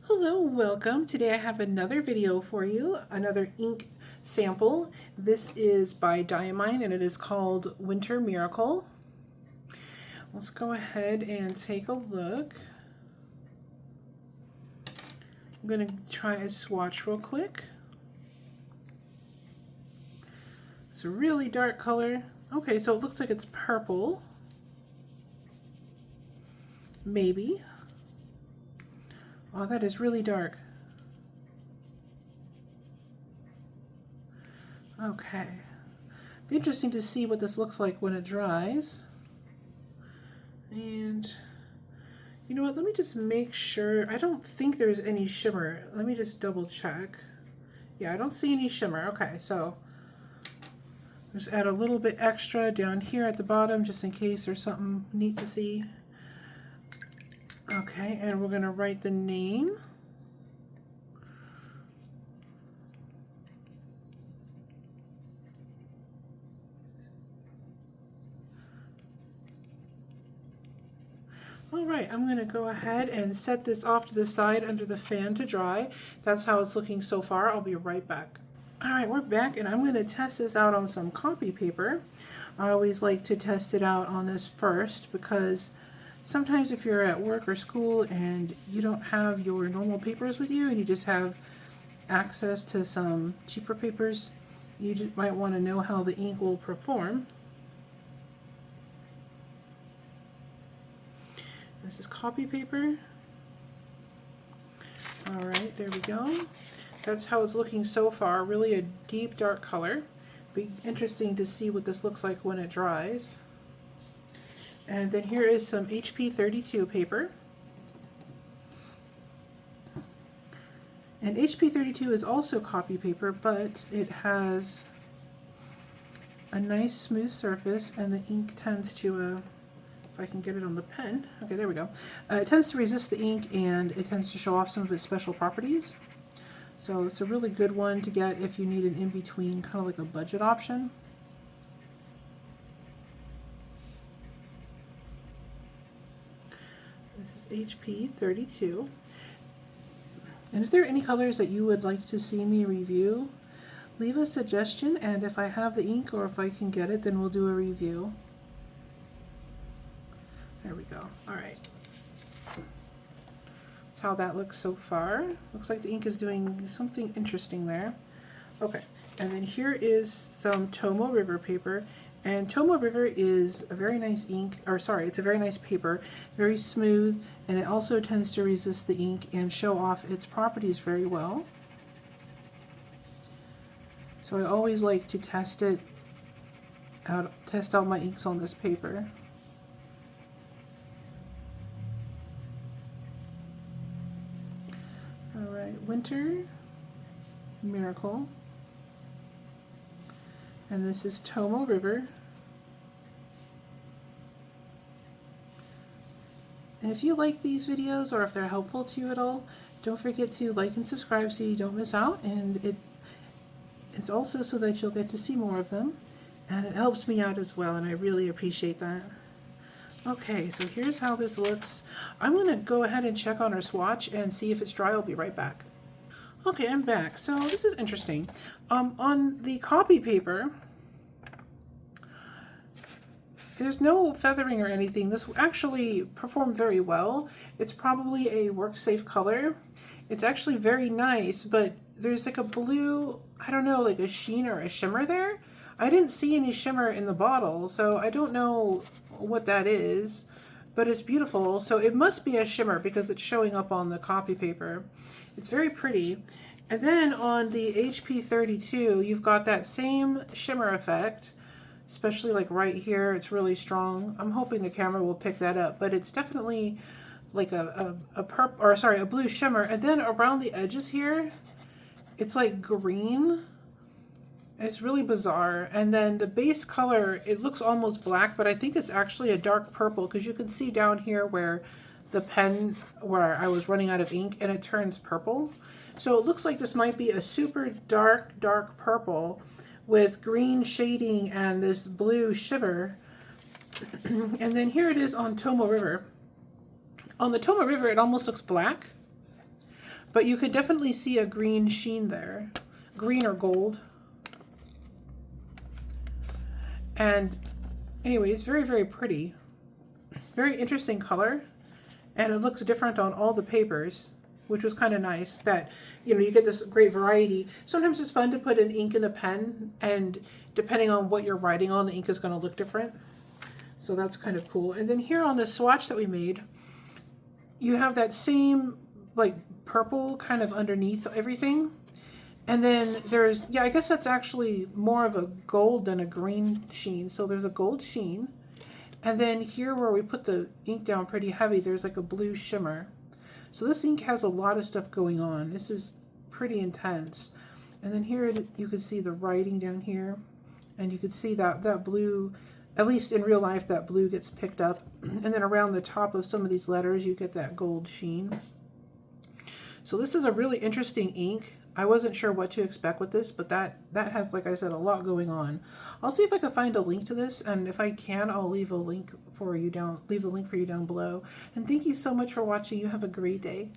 Hello, welcome. Today I have another video for you, another ink sample. This is by Diamine and it is called Winter Miracle. Let's go ahead and take a look. I'm going to try a swatch real quick. It's a really dark color. Okay, so it looks like it's purple. Maybe. Oh, that is really dark. Okay. Be interesting to see what this looks like when it dries. And you know what, let me just make sure. I don't think there's any shimmer. Let me just double check. Yeah, I don't see any shimmer. Okay, so just add a little bit extra down here at the bottom just in case there's something neat to see. Okay, and we're going to write the name. All right, I'm going to go ahead and set this off to the side under the fan to dry. That's how it's looking so far. I'll be right back. All right, we're back and I'm going to test this out on some copy paper. I always like to test it out on this first because sometimes if you're at work or school and you don't have your normal papers with you and you just have access to some cheaper papers, you just might want to know how the ink will perform. This is copy paper. All right, there we go. That's how it's looking so far. Really a deep dark color. Be interesting to see what this looks like when it dries. And then here is some HP 32 paper. And HP 32 is also copy paper, but it has a nice smooth surface and the ink tends to, if I can get it on the pen, okay, there we go. It tends to resist the ink and it tends to show off some of its special properties. So it's a really good one to get if you need an in-between, kind of like a budget option. This is HP 32. And if there are any colors that you would like to see me review, leave a suggestion, and if I have the ink or if I can get it, then we'll do a review. There we go. All right. That's how that looks so far. Looks like the ink is doing something interesting there. Okay, and then here is some Tomoe River paper. And Tomoe River is a very nice ink, or sorry, it's a very nice paper, very smooth, and it also tends to resist the ink and show off its properties very well. So I always like to test out my inks on this paper. All right, Winter Miracle. And this is Tomoe River. And if you like these videos or if they're helpful to you at all, don't forget to like and subscribe so you don't miss out. And it's also so that you'll get to see more of them. And it helps me out as well, and I really appreciate that. Okay, so here's how this looks. I'm going to go ahead and check on our swatch and see if it's dry. I'll be right back. Okay, I'm back. So this is interesting. On the copy paper, there's no feathering or anything. This actually performed very well. It's probably a work-safe color. It's actually very nice, but there's like a blue, I don't know, like a sheen or a shimmer there. I didn't see any shimmer in the bottle, so I don't know what that is, but it's beautiful. So it must be a shimmer because it's showing up on the copy paper. It's very pretty. And then on the HP 32, you've got that same shimmer effect, especially like right here. It's really strong. I'm hoping the camera will pick that up, but it's definitely like a blue shimmer. And then around the edges here, it's like green. It's really bizarre. And then the base color, it looks almost black, but I think it's actually a dark purple because you can see down here where the pen, where I was running out of ink, and it turns purple. So it looks like this might be a super dark, dark purple with green shading and this blue shimmer. And then here it is on Tomoe River. On the Tomoe River, it almost looks black, But you could definitely see a green sheen there, green or gold. And anyway, it's very, very pretty. Very interesting color. And it looks different on all the papers, which was kind of nice that, you know, you get this great variety. Sometimes it's fun to put an ink in a pen, and depending on what you're writing on, the ink is going to look different. So that's kind of cool. And then here on the swatch that we made, you have that same like purple kind of underneath everything. And then there's, yeah, I guess that's actually more of a gold than a green sheen. So there's a gold sheen. And then here where we put the ink down pretty heavy, there's like a blue shimmer. So this ink has a lot of stuff going on. This is pretty intense. And then here you can see the writing down here. And you can see that blue, at least in real life, that blue gets picked up. And then around the top of some of these letters, you get that gold sheen. So this is a really interesting ink. I wasn't sure what to expect with this, but that has, like I said, a lot going on. I'll see if I can find a link to this, and if I can, I'll leave a link for you down below. And thank you so much for watching. You have a great day.